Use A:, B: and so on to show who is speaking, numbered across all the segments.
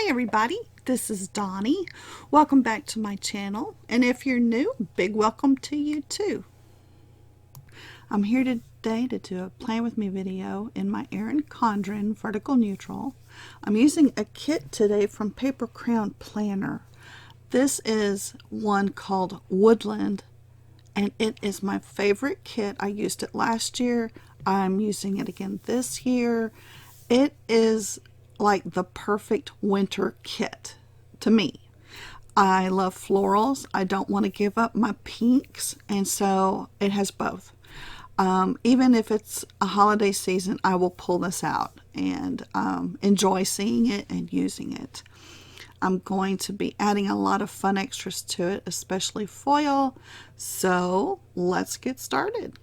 A: Hi everybody, this is Donnie. Welcome back to my channel, and if you're new, big welcome to you too. I'm here today to do a Plan With Me video in my Erin Condren vertical neutral. I'm using a kit today from Paper Crayon Planner. This is one called Woodland, and it is my favorite kit. I used it last year. I'm using it again this year. It is like the perfect winter kit to me. I love florals. I don't want to give up my pinks, and so it has both. Even if it's a holiday season, I will pull this out and enjoy seeing it and using it. I'm going to be adding a lot of fun extras to it, especially foil. So let's get started.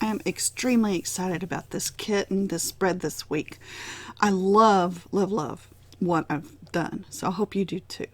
A: I am extremely excited about this kit and this spread this week. I love what I've done, so I hope you do too.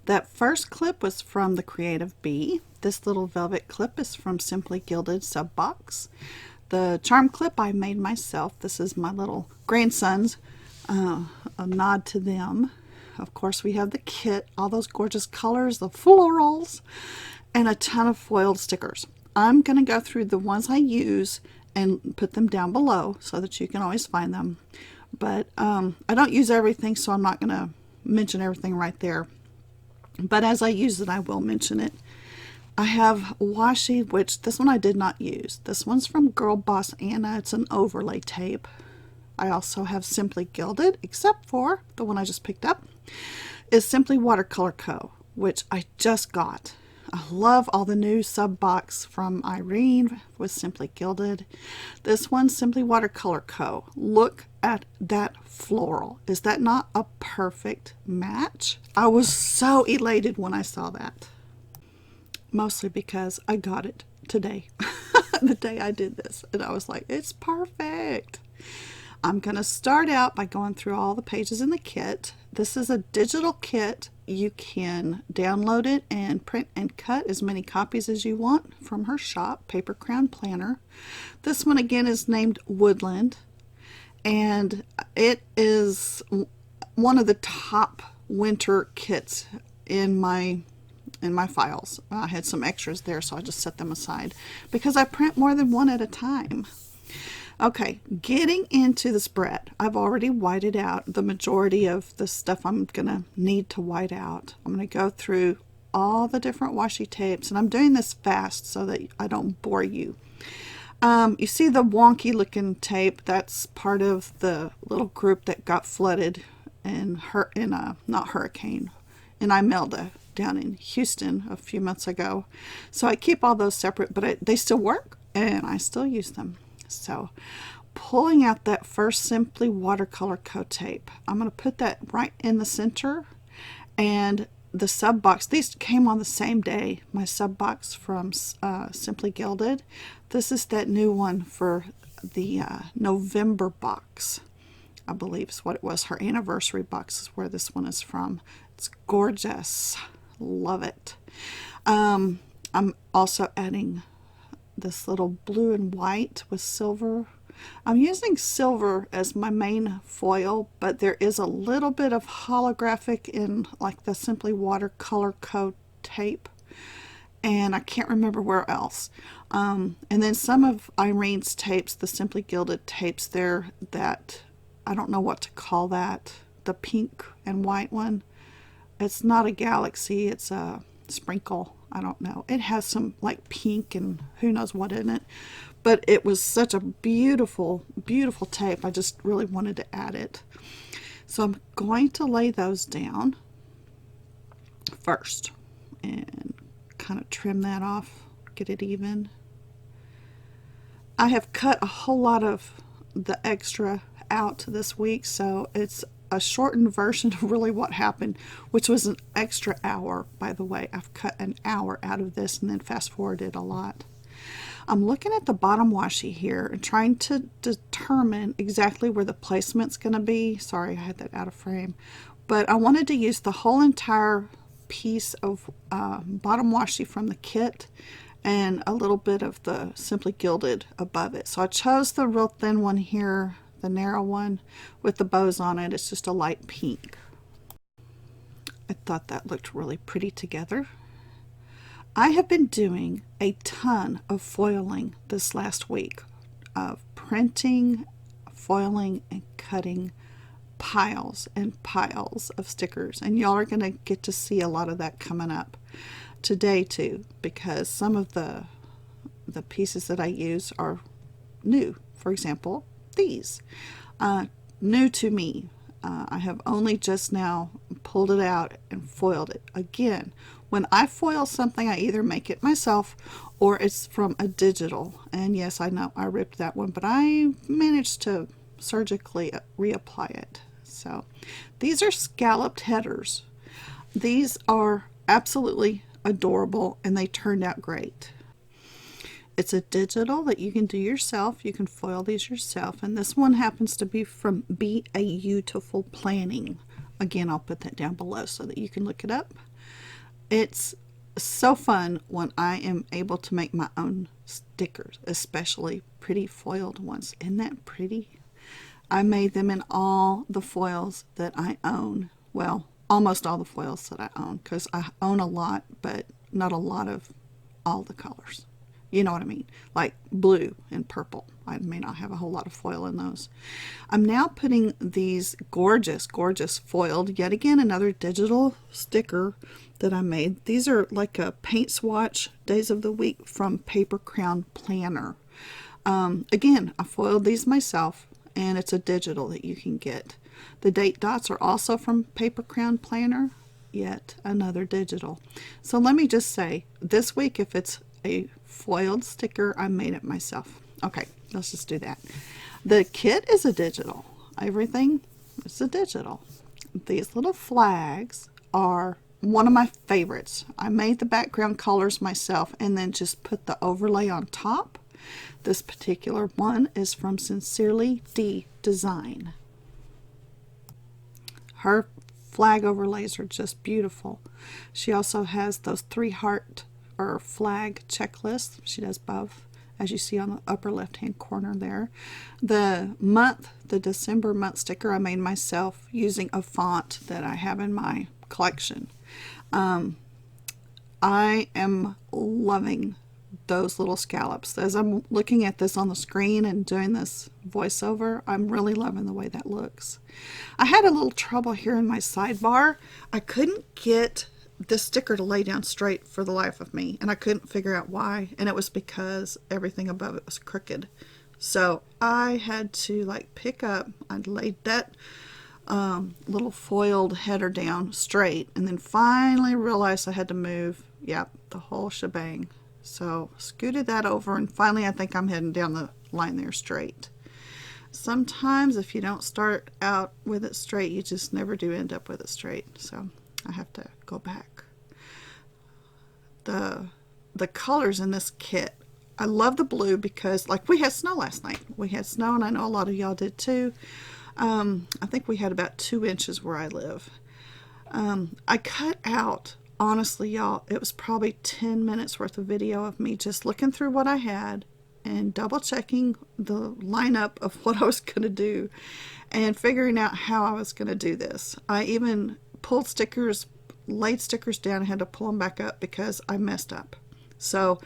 A: That first clip was from the Creative Bee. This little velvet clip is from Simply Gilded sub box. The charm clip I made myself. This is my little grandsons, a nod to them. Of course, we have the kit, all those gorgeous colors, the florals, and a ton of foiled stickers. I'm going to go through the ones I use and put them down below so that you can always find them. But I don't use everything, so I'm not going to mention everything right there. But as I use it, I will mention it. I have Washi, which this one I did not use. This one's from Girl Boss Anna. It's an overlay tape. I also have Simply Gilded, except for the one I just picked up, is Simply Watercolor Co., which I just got. I love all the new sub box from Irene with Simply Gilded. This one's Simply Watercolor Co. Look at that floral. Is that not a perfect match? I was so elated when I saw that. Mostly because I got it today, the day I did this. And I was like, it's perfect. I'm going to start out by going through all the pages in the kit. This is a digital kit. You can download it and print and cut as many copies as you want from her shop, Paper Crayon Planner. This one again is named Woodland, and it is one of the top winter kits in my files. I had some extras there, so I just set them aside because I print more than one at a time. Okay, getting into the spread. I've already whited out the majority of the stuff I'm going to need to white out. I'm going to go through all the different washi tapes, and I'm doing this fast so that I don't bore you. You see the wonky looking tape? That's part of the little group that got flooded in not hurricane, in Imelda down in Houston a few months ago. So I keep all those separate, but they still work, and I still use them. So pulling out that first Simply Watercolor Co. tape, I'm going to put that right in the center, and the sub box, these came on the same day, my sub box from Simply Gilded. This is that new one for the November box, I believe is what it was. Her anniversary box is where this one is from. It's gorgeous. Love it. I'm also adding this little blue and white with silver. I'm using silver as my main foil, but there is a little bit of holographic in like the Simply Watercolor Co. tape, and I can't remember where else. And then some of Irene's tapes, the Simply Gilded tapes there, that I don't know what to call that, the pink and white one. It's not a galaxy, it's a sprinkle. I don't know. It has some like pink and who knows what in it. But it was such a beautiful, beautiful tape. I just really wanted to add it. So I'm going to lay those down first and kind of trim that off, get it even. I have cut a whole lot of the extra out this week, so it's a shortened version of really what happened, which was an extra hour, by the way. I've cut an hour out of this and then fast forwarded a lot. I'm looking at the bottom washi here and trying to determine exactly where the placement's going to be. Sorry, I had that out of frame. But I wanted to use the whole entire piece of bottom washi from the kit and a little bit of the Simply Gilded above it. So I chose the real thin one here the narrow one with the bows on it. It's just a light pink. I thought that looked really pretty together. I have been doing a ton of foiling this last week, of printing, foiling, and cutting piles and piles of stickers, and y'all are going to get to see a lot of that coming up today too, because some of the pieces that I use are new. For example, these new to me. I have only just now pulled it out and foiled it. Again, when I foil something, I either make it myself or it's from a digital. And yes, I know I ripped that one, but I managed to surgically reapply it. So these are scalloped headers. These are absolutely adorable and they turned out great. It's a digital that you can do yourself. You can foil these yourself. And this one happens to be from Be a Beautiful Planning. Again, I'll put that down below so that you can look it up. It's so fun when I am able to make my own stickers, especially pretty foiled ones. Isn't that pretty? I made them in all the foils that I own. Well, almost all the foils that I own, because I own a lot, but not a lot of all the colors. You know what I mean? Like blue and purple. I may not have a whole lot of foil in those. I'm now putting these gorgeous, gorgeous foiled, yet again, another digital sticker that I made. These are like a paint swatch days of the week from Paper Crown Planner. Again, I foiled these myself, and it's a digital that you can get. The date dots are also from Paper Crown Planner, yet another digital. So let me just say, this week, if it's a foiled sticker, I made it myself. Okay, let's just do that. The kit is a digital. Everything is a digital. These little flags are one of my favorites. I made the background colors myself and then just put the overlay on top. This particular one is from Sincerely D Design. Her flag overlays are just beautiful. She also has those 3 heart or flag checklists. She does both, as you see on the upper left hand corner there. The December month sticker I made myself using a font that I have in my collection. I am loving those little scallops. As I'm looking at this on the screen and doing this voiceover, I'm really loving the way that looks. I had a little trouble here in my sidebar. I couldn't get this sticker to lay down straight for the life of me, and I couldn't figure out why, and it was because everything above it was crooked. So I had to like pick up, I laid that little foiled header down straight, and then finally realized I had to move, the whole shebang. So scooted that over, and finally I think I'm heading down the line there straight. Sometimes if you don't start out with it straight, you just never do end up with it straight. So I have to go back. The colors in this kit, I love the blue because like we had snow last night. We had snow, and I know a lot of y'all did too. I think we had about 2 inches where I live. I cut out, honestly y'all, it was probably 10 minutes worth of video of me just looking through what I had and double checking the lineup of what I was going to do and figuring out how I was going to do this. I even pulled stickers, laid stickers down, and had to pull them back up because I messed up. So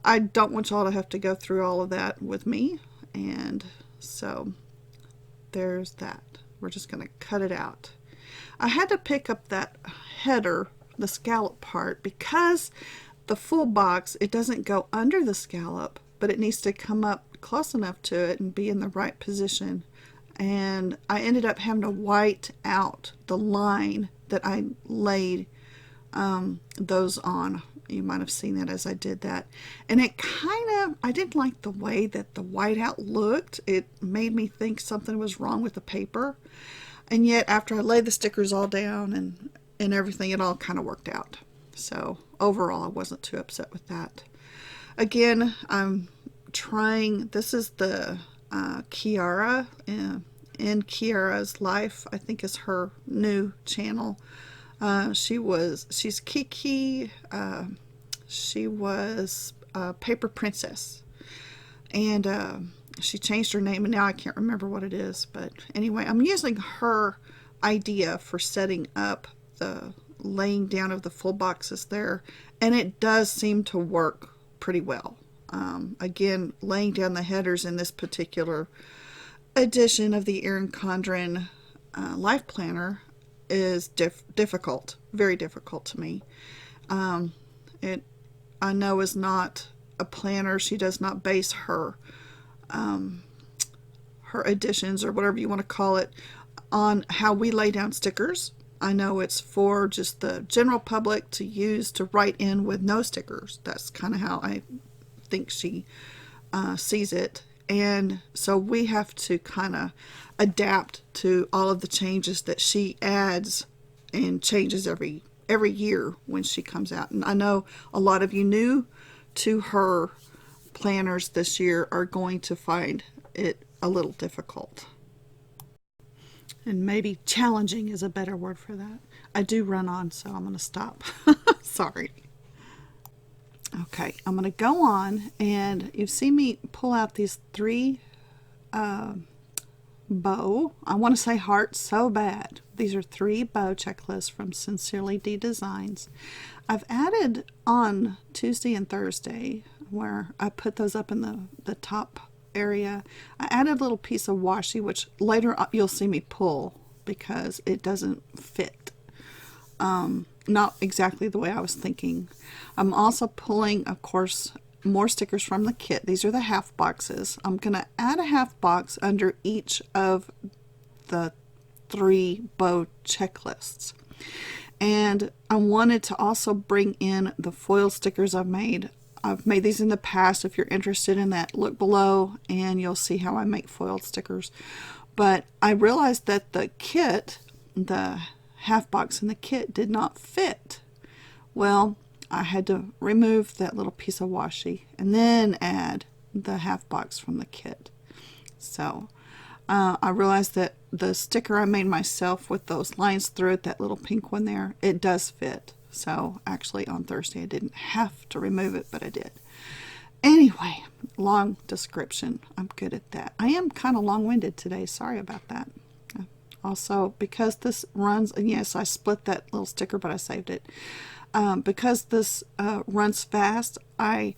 A: I don't want y'all to have to go through all of that with me, and so there's that. We're just going to cut it out. I had to pick up that header, the scallop part, because the full box, it doesn't go under the scallop, but it needs to come up close enough to it and be in the right position. And I ended up having to white out the line that I laid those on. You might have seen that as I did that. And it I didn't like the way that the whiteout looked. It made me think something was wrong with the paper. And yet after I laid the stickers all down and everything, it all kind of worked out. So overall, I wasn't too upset with that. Again, I'm trying, this is the Kiara, in Kiara's Life, I think is her new channel. She's Kiki, she was Paper Princess, and she changed her name and now I can't remember what it is. But anyway, I'm using her idea for setting up the laying down of the full boxes there, and it does seem to work pretty well. Again, laying down the headers in this particular edition of the Erin Condren Life Planner is difficult, very difficult to me. It, I know, is not a planner. She does not base her her editions, or whatever you want to call it, on how we lay down stickers. I know it's for just the general public to use to write in with no stickers. That's kind of how I think she sees it. And so we have to kind of adapt to all of the changes that she adds and changes every year when she comes out. And I know a lot of you new to her planners this year are going to find it a little difficult. And maybe challenging is a better word for that. I do run on, so I'm going to stop. Sorry. Okay, I'm going to go on, and you've seen me pull out these 3 bow. I want to say hearts so bad. These are 3 bow checklists from Sincerely D Designs. I've added on Tuesday and Thursday, where I put those up in the top area, I added a little piece of washi, which later you'll see me pull because it doesn't fit. Not exactly the way I was thinking. I'm also pulling, of course, more stickers from the kit. These are the half boxes. I'm going to add a half box under each of the 3 bow checklists. And I wanted to also bring in the foil stickers I've made. I've made these in the past. If you're interested in that, look below and you'll see how I make foiled stickers. But I realized that the kit, the half box in the kit, did not fit. Well, I had to remove that little piece of washi and then add the half box from the kit. So I realized that the sticker I made myself with those lines through it, that little pink one there, it does fit. So actually on Thursday I didn't have to remove it, but I did. Anyway, long description. I'm good at that. I am kind of long-winded today. Sorry about that. Also, because this runs, and yes, I split that little sticker, but I saved it. Because this runs fast, I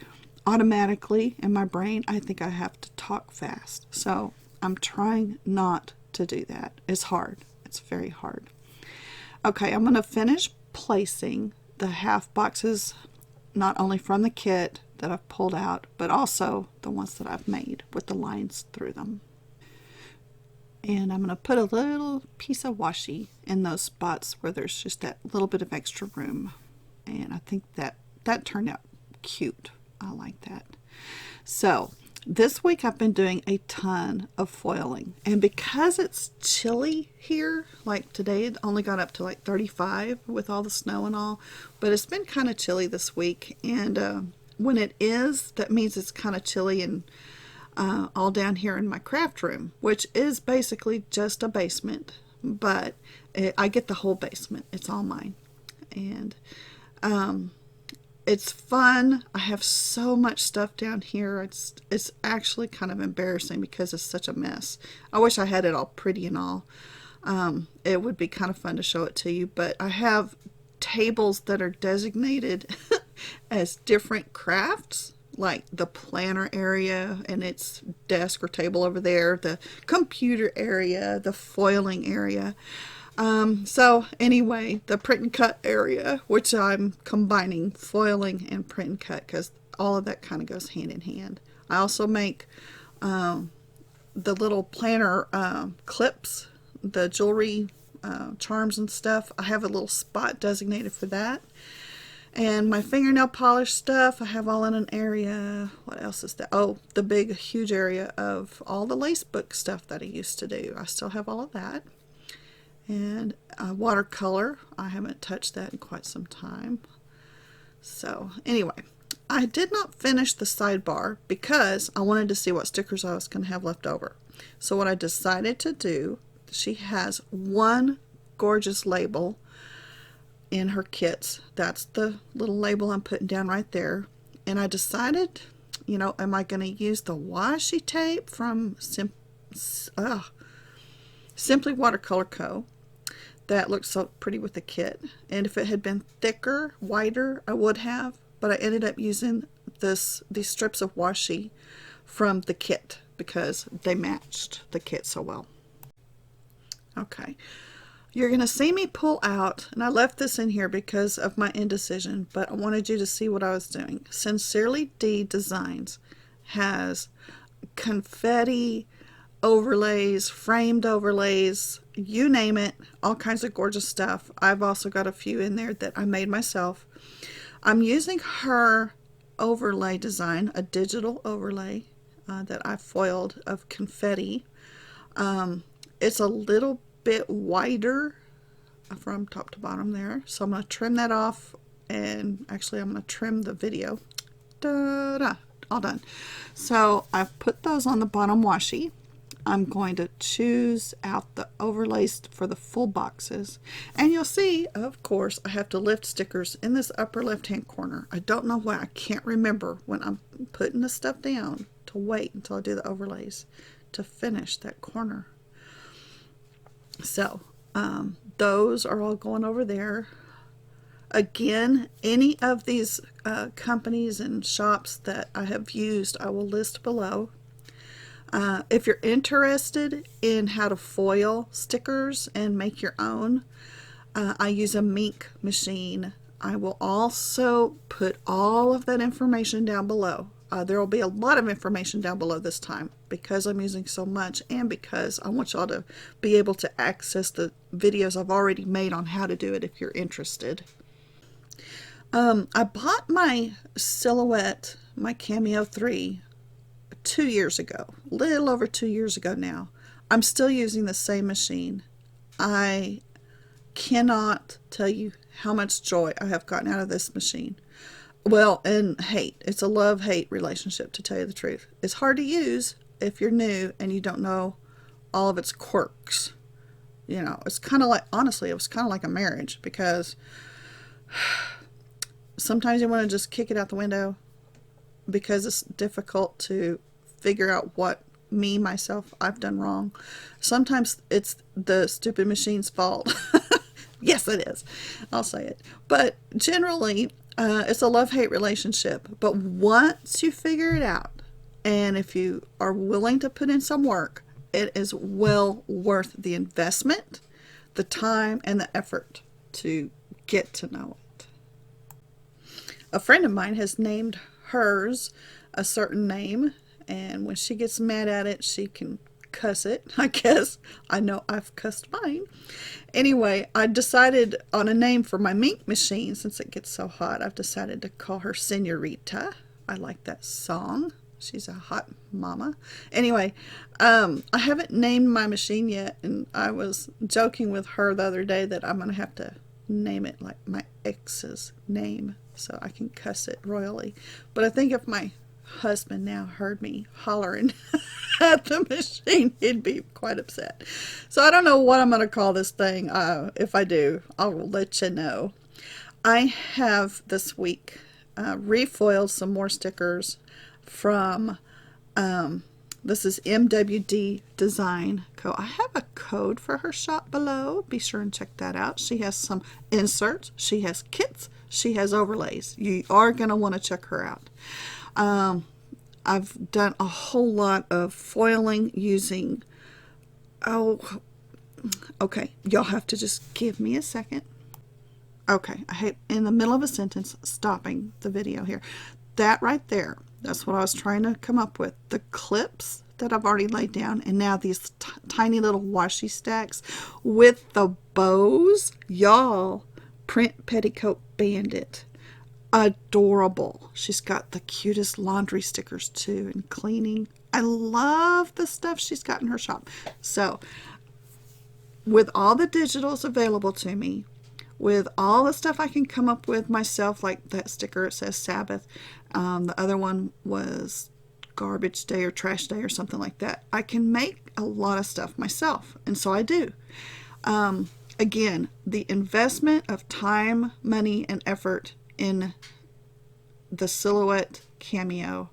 A: automatically, in my brain, I think I have to talk fast. So I'm trying not to do that. It's hard. It's very hard. Okay, I'm going to finish placing the half boxes, not only from the kit that I've pulled out, but also the ones that I've made with the lines through them. And I'm going to put a little piece of washi in those spots where there's just that little bit of extra room. And I think that turned out cute. I like that. So this week I've been doing a ton of foiling, and because it's chilly here, like today it only got up to like 35 with all the snow and all, but it's been kind of chilly this week, and when it is, that means it's kind of chilly and all down here in my craft room, which is basically just a basement, but I get the whole basement. It's all mine. And it's fun. I have so much stuff down here. It's actually kind of embarrassing because it's such a mess. I wish I had it all pretty and all. It would be kind of fun to show it to you, but I have tables that are designated as different crafts, like the planner area and its desk or table over there, the computer area, the foiling area. So anyway, the print and cut area, which I'm combining foiling and print and cut because all of that kind of goes hand in hand. I also make the little planner clips, the jewelry charms and stuff. I have a little spot designated for that. And my fingernail polish stuff, I have all in an area. What else is that? Oh, the big, huge area of all the lace book stuff that I used to do. I still have all of that. And watercolor, I haven't touched that in quite some time. So anyway, I did not finish the sidebar because I wanted to see what stickers I was going to have left over. So what I decided to do, she has one gorgeous label in her kits. That's the little label I'm putting down right there. And I decided you know, am I going to use the washi tape from Simply Watercolor Co. That looks so pretty with the kit. And if it had been thicker, wider, I would have. But I ended up using these strips of washi from the kit because they matched the kit so well. Okay. You're going to see me pull out, and I left this in here because of my indecision, but I wanted you to see what I was doing. Sincerely D Designs has confetti overlays, framed overlays, you name it, all kinds of gorgeous stuff. I've also got a few in there that I made myself. I'm using her overlay design, a digital overlay that I foiled of confetti. It's a little bit wider from top to bottom there, so I'm going to trim that off, and actually I'm going to trim the video. Ta-da! All done. So I've put those on the bottom washi. I'm going to choose out the overlays for the full boxes, and you'll see, of course, I have to lift stickers in this upper left hand corner. I don't know why. I can't remember when I'm putting the stuff down to wait until I do the overlays to finish that corner. So those are all going over there. Again, any of these companies and shops that I have used, I will list below. If you're interested in how to foil stickers and make your own, I use a Mink machine. I will also put all of that information down below. There will be a lot of information down below this time because I'm using so much, and because I want y'all to be able to access the videos I've already made on how to do it if you're interested. I bought my Silhouette, my Cameo 3, 2 years ago, a little over 2 years ago now. I'm still using the same machine. I cannot tell you how much joy I have gotten out of this machine. Well, and hate. It's a love-hate relationship, to tell you the truth. It's hard to use if you're new and you don't know all of its quirks. You know, it's kind of like, honestly, it was kind of like a marriage, because sometimes you want to just kick it out the window because it's difficult to figure out what myself, I've done wrong. Sometimes it's the stupid machine's fault. Yes, it is. I'll say it. But generally, it's a love-hate relationship. But once you figure it out, and if you are willing to put in some work, it is well worth the investment, the time, and the effort to get to know it. A friend of mine has named hers a certain name, and when she gets mad at it, she can cuss it, I guess. I know I've cussed mine. Anyway, I decided on a name for my Mink machine. Since it gets so hot, I've decided to call her Senorita. I like that song. She's a hot mama. Anyway, I haven't named my machine yet, and I was joking with her the other day that I'm going to have to name it like my ex's name so I can cuss it royally. But I think if my husband now heard me hollering at the machine, he'd be quite upset. So I don't know what I'm going to call this thing. If I do, I'll let you know. I have this week refoiled some more stickers from this is MWD Design Co. I have a code for her shop below. Be sure and check that out. She has some inserts, she has kits, she has overlays. You are going to want to check her out. I've done a whole lot of foiling using, okay, y'all have to just give me a second. Okay, I hate in the middle of a sentence stopping the video here. That right there, that's what I was trying to come up with. The clips that I've already laid down, and now these tiny little washi stacks with the bows. Y'all, Print Petticoat Bandit. Adorable. She's got the cutest laundry stickers too, and cleaning. I love the stuff she's got in her shop. So with all the digitals available to me, with all the stuff I can come up with myself, like that sticker, it says Sabbath. The other one was Garbage Day or Trash Day or something like that. I can make a lot of stuff myself, and so I do. Again, the investment of time, money, and effort in the Silhouette Cameo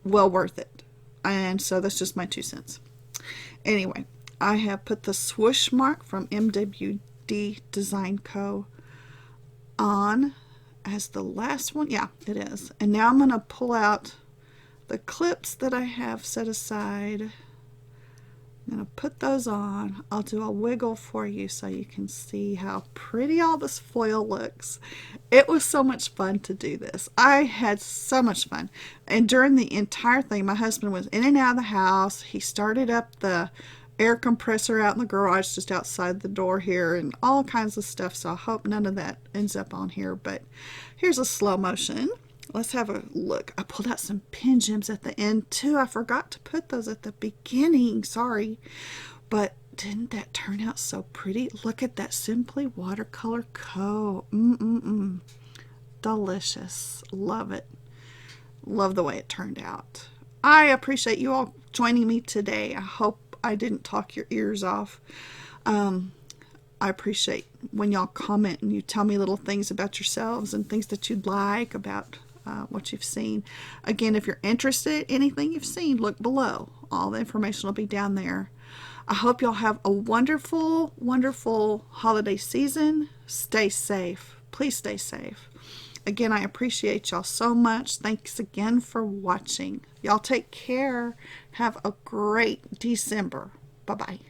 A: well worth it. And so that's just my 2 cents. Anyway, I have put the swoosh mark from MWD Design Co. on as the last one. Yeah, it is. And now I'm going to pull out the clips that I have set aside. I'm going to put those on. I'll do a wiggle for you so you can see how pretty all this foil looks. It was so much fun to do this. I had so much fun. And during the entire thing, my husband was in and out of the house. He started up the air compressor out in the garage just outside the door here and all kinds of stuff. So I hope none of that ends up on here. But here's a slow motion. Let's have a look. I pulled out some pin gems at the end too. I forgot to put those at the beginning. Sorry. But didn't that turn out so pretty? Look at that Simply Watercolor Co. Delicious. Love it. Love the way it turned out. I appreciate you all joining me today. I hope I didn't talk your ears off. I appreciate when y'all comment and you tell me little things about yourselves and things that you'd like about what you've seen. Again, if you're interested in anything you've seen, look below. All the information will be down there. I hope y'all have a wonderful, wonderful holiday season. Stay safe. Please stay safe. Again, I appreciate y'all so much. Thanks again for watching. Y'all take care. Have a great December. Bye-bye.